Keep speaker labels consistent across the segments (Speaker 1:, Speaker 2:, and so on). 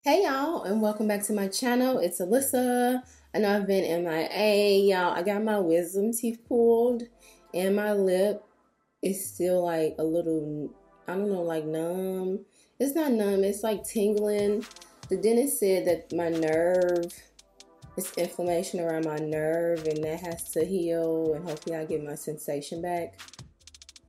Speaker 1: Hey y'all, and welcome back to my channel. It's Alyssa. I know I've been MIA, y'all. I got my wisdom teeth pulled, and my lip is still like a little, I don't know, like numb. It's not numb, it's like tingling. The dentist said that my nerve, it's inflammation around my nerve, and that has to heal, and hopefully I get my sensation back.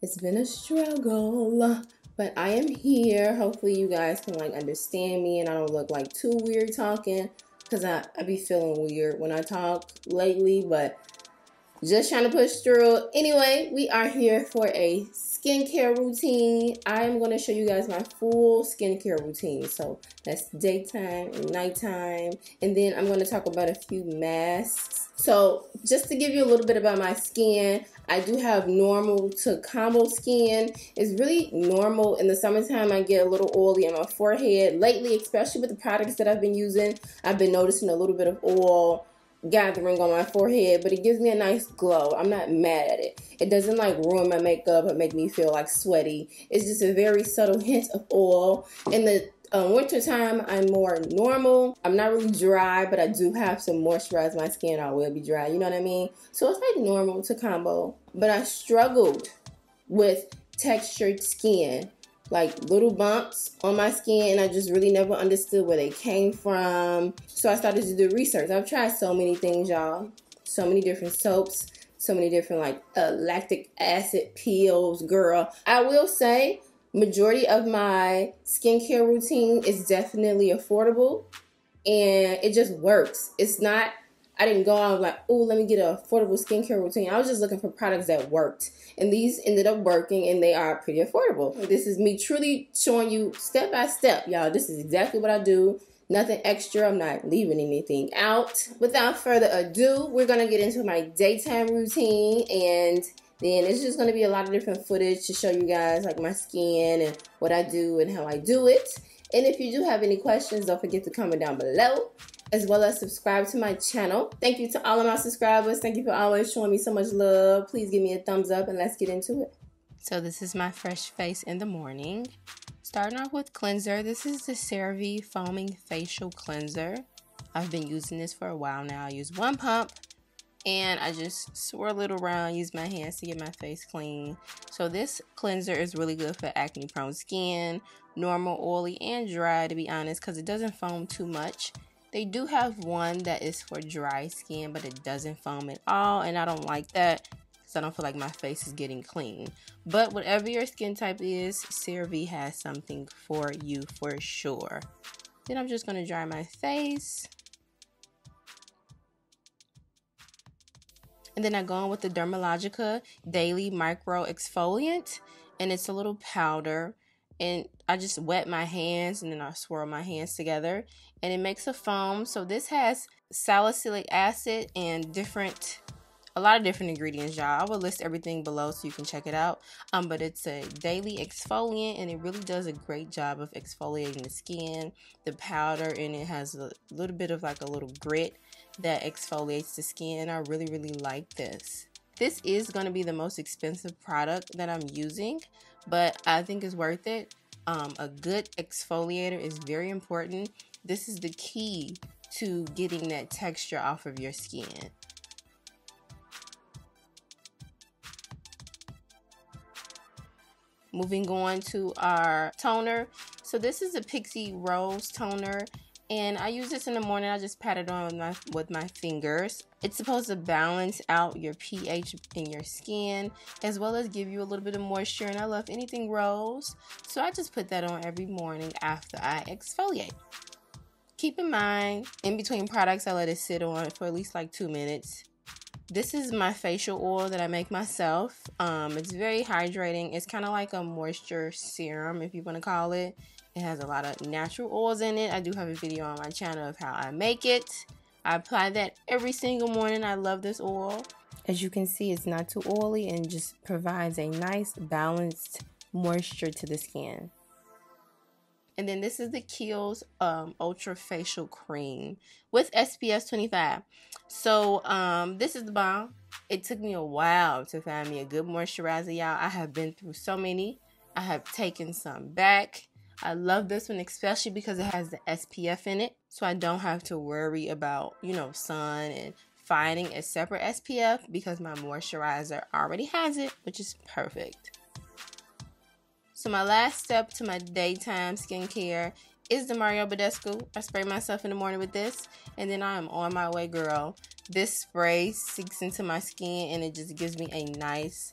Speaker 1: It's been a struggle, but I am here. Hopefully you guys can like understand me and I don't look like too weird talking, because I be feeling weird when I talk lately, but just trying to push through. Anyway, we are here for a skincare routine. I am going to show you guys my full skincare routine. So that's daytime and nighttime. And then I'm going to talk about a few masks. So just to give you a little bit about my skin, I do have normal to combo skin. It's really normal. In the summertime, I get a little oily on my forehead. Lately, especially with the products that I've been using, I've been noticing a little bit of oil gathering on my forehead, but it gives me a nice glow. I'm not mad at it. It doesn't like ruin my makeup or make me feel like sweaty. It's just a very subtle hint of oil. In the winter time, I'm more normal. I'm not really dry, but I do have to moisturize my skin. I will be dry, you know what I mean? So it's like normal to combo, but I struggled with textured skin, like little bumps on my skin, and I just really never understood where they came from. So I started to do research. I've tried so many things, y'all. So many different soaps, so many different like lactic acid pills, girl. I will say majority of my skincare routine is definitely affordable and it just works. It's not, I didn't go out like, oh, let me get an affordable skincare routine. I was just looking for products that worked. And these ended up working and they are pretty affordable. This is me truly showing you step by step, y'all. This is exactly what I do. Nothing extra. I'm not leaving anything out. Without further ado, we're going to get into my daytime routine, and then it's just going to be a lot of different footage to show you guys like my skin and what I do and how I do it. And if you do have any questions, don't forget to comment down below, as well as subscribe to my channel. Thank you to all of my subscribers. Thank you for always showing me so much love. Please give me a thumbs up and let's get into it. So this is my fresh face in the morning. Starting off with cleanser. This is the CeraVe Foaming Facial Cleanser. I've been using this for a while now. I use one pump and I just swirl it around, use my hands to get my face clean. So this cleanser is really good for acne prone skin, normal, oily, and dry, to be honest, because it doesn't foam too much. They do have one that is for dry skin, but it doesn't foam at all, and I don't like that because I don't feel like my face is getting clean. But whatever your skin type is, CeraVe has something for you for sure. Then I'm just going to dry my face. And then I go on with the Dermalogica Daily Micro Exfoliant, and it's a little powder. And I just wet my hands and then I swirl my hands together and it makes a foam. So this has salicylic acid and a lot of different ingredients, y'all. I will list everything below so you can check it out. But it's a daily exfoliant and it really does a great job of exfoliating the skin. The powder in it has a little bit of like a little grit that exfoliates the skin. I really, really like this. This is going to be the most expensive product that I'm using, but I think it's worth it. A good exfoliator is very important. This is the key to getting that texture off of your skin. Moving on to our toner. So this is a Pixi Rose Toner. And I use this in the morning. I just pat it on with my fingers. It's supposed to balance out your pH in your skin, as well as give you a little bit of moisture. And I love anything rose, so I just put that on every morning after I exfoliate. Keep in mind, in between products, I let it sit on for at least like 2 minutes. This is my facial oil that I make myself. It's very hydrating. It's kind of like a moisture serum, if you want to call it. It has a lot of natural oils in it. I do have a video on my channel of how I make it. I apply that every single morning. I love this oil. As you can see, it's not too oily and just provides a nice balanced moisture to the skin. And then this is the Kiehl's Ultra Facial Cream with SPF 25. So this is the bomb. It took me a while to find me a good moisturizer, y'all. I have been through so many. I have taken some back. I love this one especially because it has the SPF in it, so I don't have to worry about, you know, sun and finding a separate SPF because my moisturizer already has it, which is perfect. So my last step to my daytime skincare is the Mario Badescu. I spray myself in the morning with this, and then I am on my way, girl. This spray sinks into my skin, and it just gives me a nice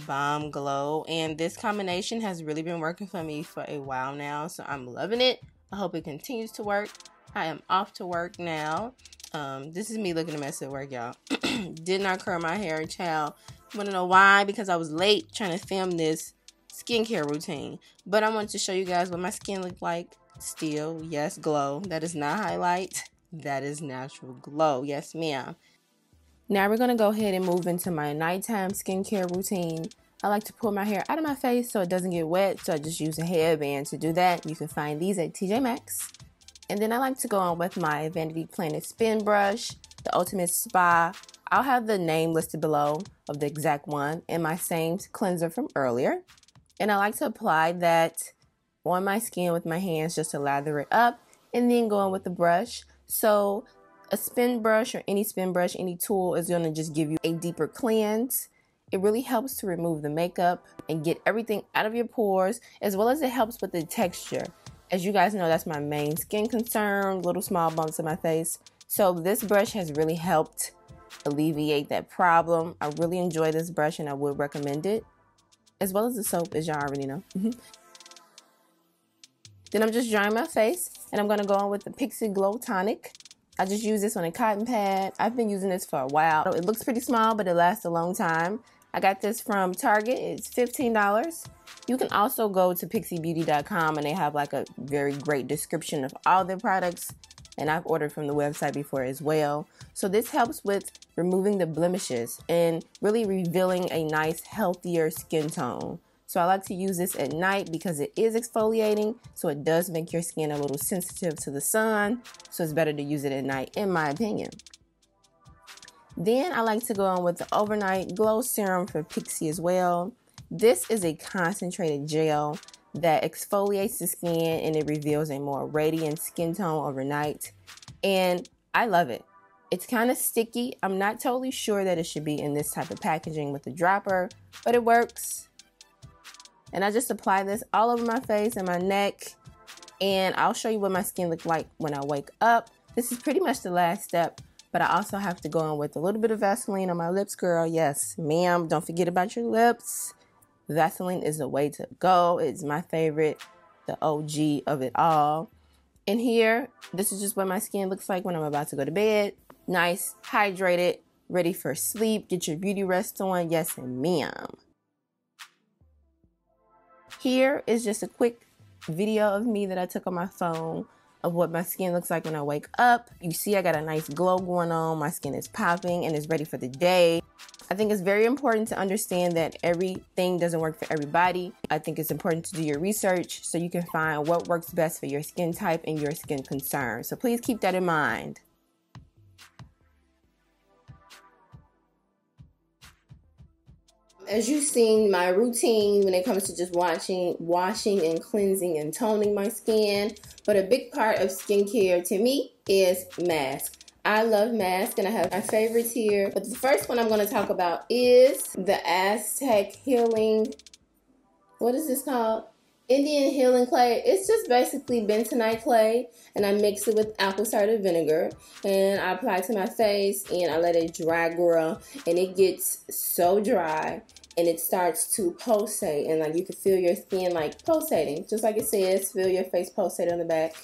Speaker 1: bomb glow. And this combination has really been working for me for a while now, so I'm loving it. I hope it continues to work. I am off to work now. This is me looking a mess at work, y'all. Did not curl my hair, child. Want to know why? Because I was late trying to film this skincare routine. But I wanted to show you guys what my skin looked like. Still, yes, glow. That is not highlight. That is natural glow. Yes, ma'am. Now we're going to go ahead and move into my nighttime skincare routine. I like to pull my hair out of my face so it doesn't get wet. So I just use a hairband to do that. You can find these at TJ Maxx. And then I like to go on with my Vanity Planet spin brush, the Ultimate Spa. I'll have the name listed below of the exact one, and my same cleanser from earlier. And I like to apply that on my skin with my hands just to lather it up, and then go on with the brush. So a spin brush or any spin brush, any tool is going to just give you a deeper cleanse. It really helps to remove the makeup and get everything out of your pores, as well as it helps with the texture. As you guys know, that's my main skin concern, little small bumps in my face. So this brush has really helped alleviate that problem. I really enjoy this brush and I would recommend it, as well as the soap, as y'all already know. Then I'm just drying my face, and I'm going to go on with the Pixi Glow Tonic. I just use this on a cotton pad. I've been using this for a while. It looks pretty small, but it lasts a long time. I got this from Target. It's $15. You can also go to pixibeauty.com, and they have like a very great description of all their products. And I've ordered from the website before as well. So this helps with removing the blemishes and really revealing a nice, healthier skin tone. So I like to use this at night because it is exfoliating, so it does make your skin a little sensitive to the sun. So it's better to use it at night, in my opinion. Then I like to go on with the Overnight Glow Serum for Pixi as well. This is a concentrated gel that exfoliates the skin, and it reveals a more radiant skin tone overnight. And I love it. It's kind of sticky. I'm not totally sure that it should be in this type of packaging with the dropper, but it works. And I just apply this all over my face and my neck. And I'll show you what my skin looks like when I wake up. This is pretty much the last step. But I also have to go in with a little bit of Vaseline on my lips, girl. Yes, ma'am. Don't forget about your lips. Vaseline is the way to go. It's my favorite, the OG of it all. And here, this is just what my skin looks like when I'm about to go to bed. Nice, hydrated, ready for sleep. Get your beauty rest on. Yes, ma'am. Here is just a quick video of me that I took on my phone of what my skin looks like when I wake up. You see I got a nice glow going on. My skin is popping and is ready for the day. I think it's very important to understand that everything doesn't work for everybody. I think it's important to do your research so you can find what works best for your skin type and your skin concern. So please keep that in mind.
Speaker 2: As you've seen, my routine when it comes to just washing and cleansing and toning my skin. But a big part of skincare to me is masks. I love masks and I have my favorites here. But the first one I'm going to talk about is the Aztec Healing. What is this called? Indian Healing Clay. It's just basically bentonite clay, and I mix it with apple cider vinegar, and I apply it to my face, and I let it dry, girl, and it gets so dry, and it starts to pulsate, and like you can feel your skin like pulsating, just like it says, feel your face pulsate on the back.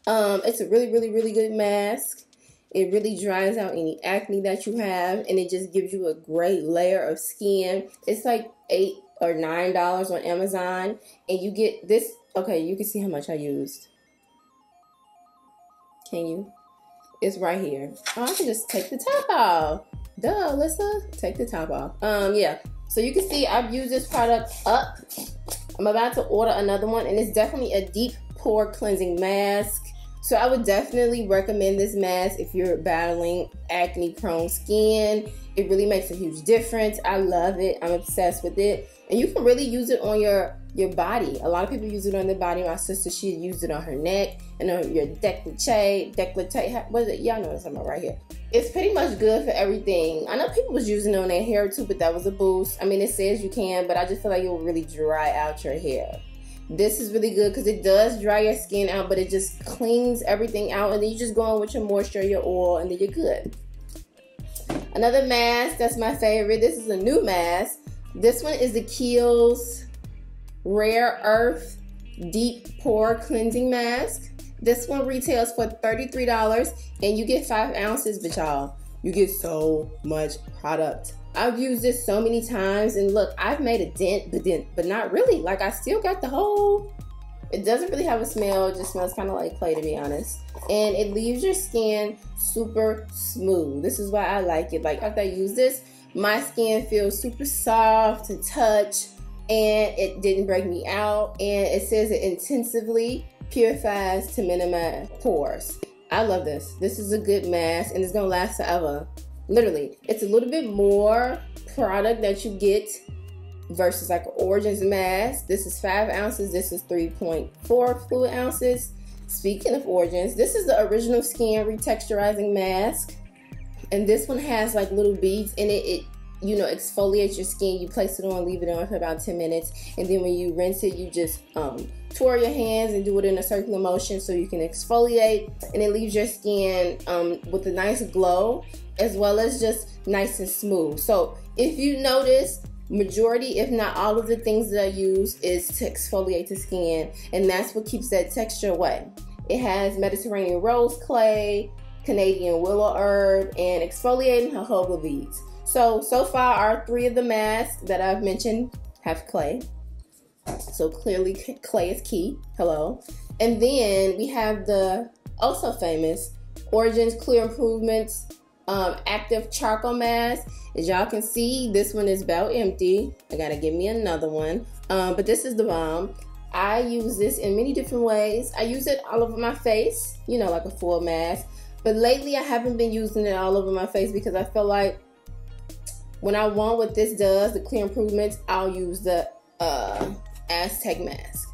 Speaker 2: It's a really, really, really good mask. It really dries out any acne that you have, and it just gives you a great layer of skin. It's like $8 or $9 on Amazon, and you get this. Okay, you can see how much I used. Can you? It's right here. Oh, I can just take the top off. Duh, Alyssa, take the top off. Yeah. So you can see I've used this product up. I'm about to order another one, and it's definitely a deep pore cleansing mask. So I would definitely recommend this mask if you're battling acne prone skin. It really makes a huge difference. I love it. I'm obsessed with it. And you can really use it on your your body. A lot of people use it on their body. My sister, she used it on her neck and on your décolleté. What is it? Y'all know what I'm talking about right here. It's pretty much good for everything. I know people was using it on their hair too, but that was a boost. I mean, it says you can, but I just feel like it will really dry out your hair. This is really good because it does dry your skin out, but it just cleans everything out, and then you just go in with your moisture, your oil, and then you're good. Another mask that's my favorite. This is a new mask. This one is the Kiehl's Rare Earth Deep Pore Cleansing Mask. This one retails for $33, and you get 5 ounces, but y'all, you get so much product. I've used this so many times, and look, I've made a dent, but not really. Like, I still got the whole, it doesn't really have a smell. It just smells kind of like clay, to be honest. And it leaves your skin super smooth. This is why I like it. Like, after I use this, my skin feels super soft to touch, and it didn't break me out. And it says it intensively purifies to minimize pores. I love this. This is a good mask, and it's gonna last forever. Literally, it's a little bit more product that you get versus like an Origins mask. This is 5 ounces. This is 3.4 fluid ounces. Speaking of Origins, this is the original skin retexturizing mask, and this one has like little beads in it. It, you know, exfoliates your skin. You place it on, leave it on for about 10 minutes, and then when you rinse it, you just twirl your hands and do it in a circular motion so you can exfoliate, and it leaves your skin with a nice glow, as well as just nice and smooth. So if you notice, majority, if not all of the things that I use is to exfoliate the skin, and that's what keeps that texture away. It has Mediterranean rose clay, Canadian willow herb, and exfoliating jojoba beads. So far, our 3 of the masks that I've mentioned have clay. So clearly clay is key. Hello. And then we have the also famous Origins Clear Improvements Active Charcoal Mask. As y'all can see, this one is about empty. I gotta give me another one. But this is the bomb. I use this in many different ways. I use it all over my face, you know, like a full mask. But lately I haven't been using it all over my face because I feel like when I want what this does, the Clear Improvements, I'll use the Aztec mask,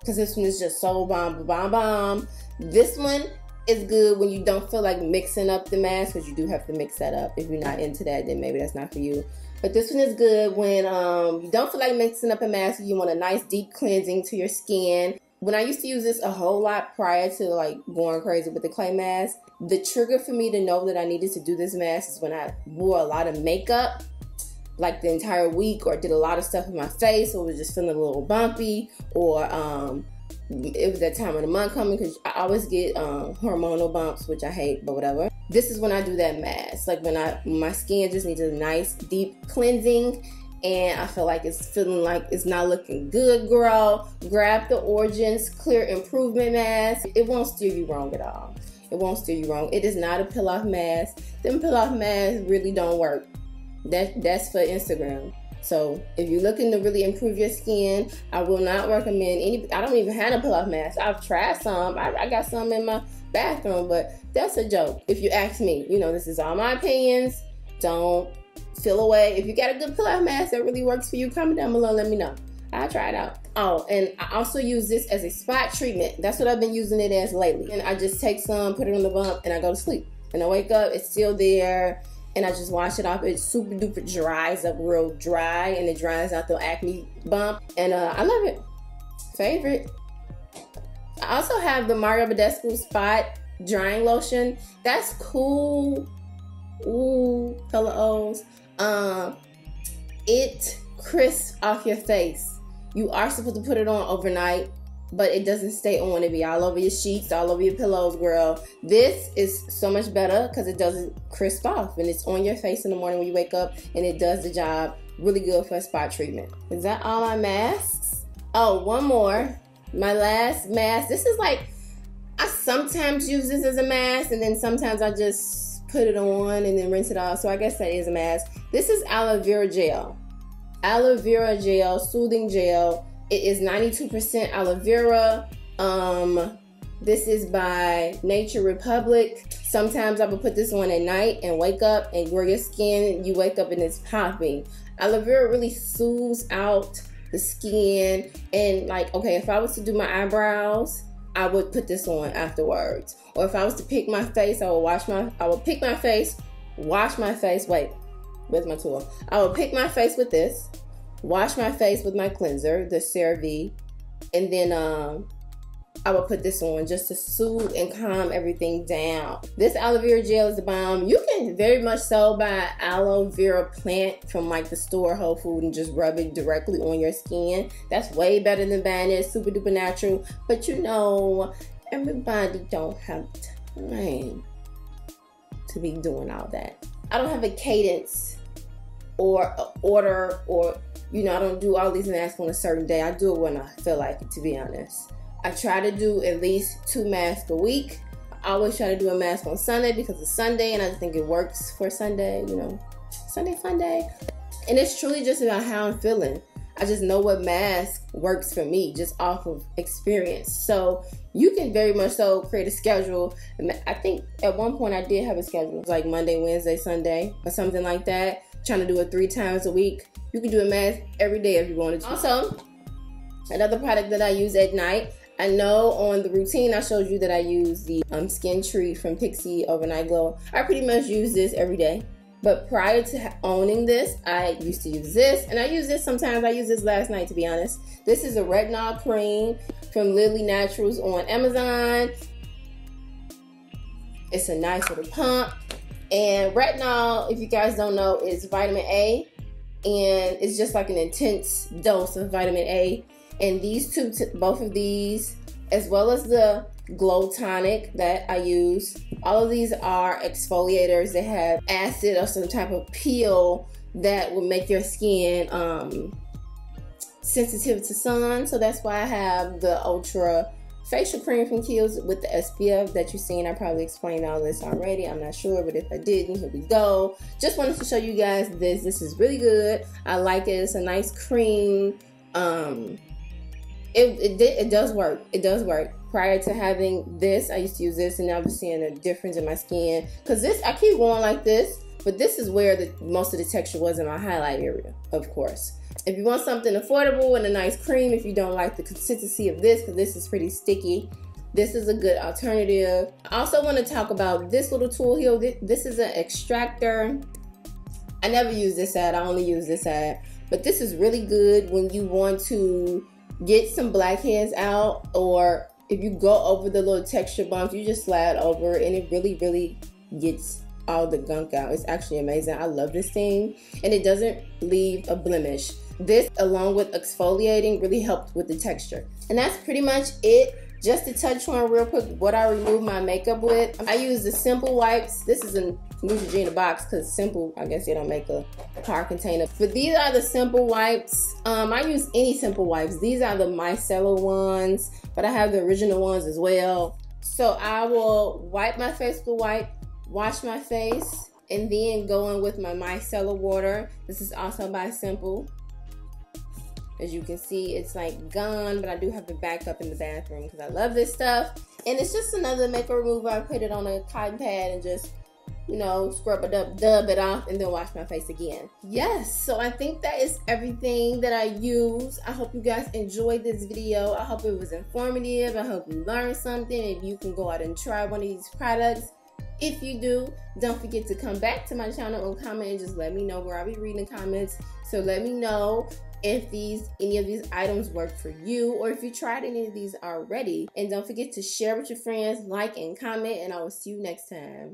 Speaker 2: because this one is just so bomb. This one is good when you don't feel like mixing up the mask, because you do have to mix that up. If you're not into that, then maybe that's not for you. But this one is good when you don't feel like mixing up a mask. You want a nice deep cleansing to your skin. When I used to use this a whole lot prior to like going crazy with the clay mask, the trigger for me to know that I needed to do this mask is when I wore a lot of makeup, like the entire week, or did a lot of stuff with my face, or was just feeling a little bumpy, or it was that time of the month coming, because I always get hormonal bumps, which I hate, but whatever. This is when I do that mask, like when my skin just needs a nice deep cleansing, and I feel like it's feeling like it's not looking good, girl. Grab the Origins Clear Improvement Mask. It won't steer you wrong at all. It won't steer you wrong. It is not a peel-off mask. Them peel-off masks really don't work. That's for Instagram. So if you're looking to really improve your skin, I will not recommend any. I don't even have a peel-off mask. I've tried some. I got some in my bathroom, but that's a joke. If you ask me, you know, this is all my opinions. Don't feel away. If you got a good peel-off mask that really works for you, comment down below. Let me know. I'll try it out. Oh, and I also use this as a spot treatment. That's what I've been using it as lately. And I just take some, put it on the bump, and I go to sleep. And I wake up, it's still there. And I just wash it off. It super duper dries up real dry, and it dries out the acne bump. And I love it. Favorite. I also have the Mario Badescu Spot Drying Lotion. That's cool. Ooh, color O's. It crisps off your face. You are supposed to put it on overnight, but it doesn't stay on. It be all over your sheets, all over your pillows, girl. This is so much better because it doesn't crisp off, and it's on your face in the morning when you wake up, and it does the job. Really good for a spot treatment. Is that all my masks? Oh, one more. My last mask. This is like, I sometimes use this as a mask, and then sometimes I just put it on and then rinse it off. So I guess that is a mask. This is aloe vera gel. Aloe vera gel, soothing gel. It is 92% aloe vera. This is by Nature Republic. Sometimes I would put this on at night and wake up, and where your skin, you wake up and it's popping. Aloe vera really soothes out the skin. And like, okay, if I was to do my eyebrows, I would put this on afterwards. Or if I was to pick my face, I would pick my face, wash my face. Wait, where's my tool? I would pick my face with this, wash my face with my cleanser, the CeraVe, and then I will put this on just to soothe and calm everything down. This aloe vera gel is the bomb. You can very much so buy aloe vera plant from like the store, Whole Foods, and just rub it directly on your skin. That's way better than buying it super duper natural. But you know, everybody don't have time to be doing all that. I don't have a cadence or an order, or you know, I don't do all these masks on a certain day. I do it when I feel like it, to be honest. I try to do at least 2 masks a week. I always try to do a mask on Sunday because it's Sunday and I think it works for Sunday, you know, Sunday fun day. And it's truly just about how I'm feeling. I just know what mask works for me just off of experience. So you can very much so create a schedule. I think at one point I did have a schedule, like Monday, Wednesday, Sunday, or something like that. Trying to do it 3 times a week. You can do a mask every day if you wanted to. Also, another product that I use at night, I know on the routine I showed you that I use the Skin Treat from Pixi Overnight Glow. I pretty much use this every day. But prior to owning this, I used to use this. And I use this sometimes. I used this last night, to be honest. This is a retinol cream from Lily Naturals on Amazon. It's a nice little pump. And retinol, if you guys don't know, is vitamin A. And it's just like an intense dose of vitamin A. And these two, both of these, as well as the Glow Tonic that I use, all of these are exfoliators that have acid or some type of peel that will make your skin sensitive to sun. So that's why I have the Ultra Facial Cream from Kiehl's with the SPF that you've seen. I probably explained all this already. I'm not sure, but if I didn't, here we go. Just wanted to show you guys this. This is really good. I like it. It's a nice cream. It does work. It does work. Prior to having this, I used to use this, and I was seeing a difference in my skin. Because this, I keep going like this, but this is where most of the texture was in my highlight area, of course. If you want something affordable and a nice cream, if you don't like the consistency of this, because this is pretty sticky, this is a good alternative. I also want to talk about this little tool here. This is an extractor. I never use this ad. I only use this ad. But this is really good when you want to get some blackheads out, or if you go over the little texture bumps, you just slide over and it really, really gets all the gunk out. It's actually amazing. I love this thing, and it doesn't leave a blemish. This, along with exfoliating, really helped with the texture. And that's pretty much it. Just to touch on real quick what I remove my makeup with. I use the Simple wipes. This is a Neutrogena box because Simple, I guess they don't make a car container. But these are the Simple wipes. I use any Simple wipes. These are the micellar ones, but I have the original ones as well. So I will wipe my face with a wipe, wash my face, and then go in with my micellar water. This is also by Simple. As you can see, it's like gone, but I do have the backup in the bathroom because I love this stuff. And it's just another makeup remover. I put it on a cotton pad and just, you know, scrub it up, dub it off, and then wash my face again. Yes, so I think that is everything that I use. I hope you guys enjoyed this video. I hope it was informative. I hope you learned something. If you can go out and try one of these products. If you do, don't forget to come back to my channel and comment and just let me know, where I'll be reading the comments. So let me know if any of these items work for you, or if you tried any of these already. And don't forget to share with your friends, like and comment, and I will see you next time.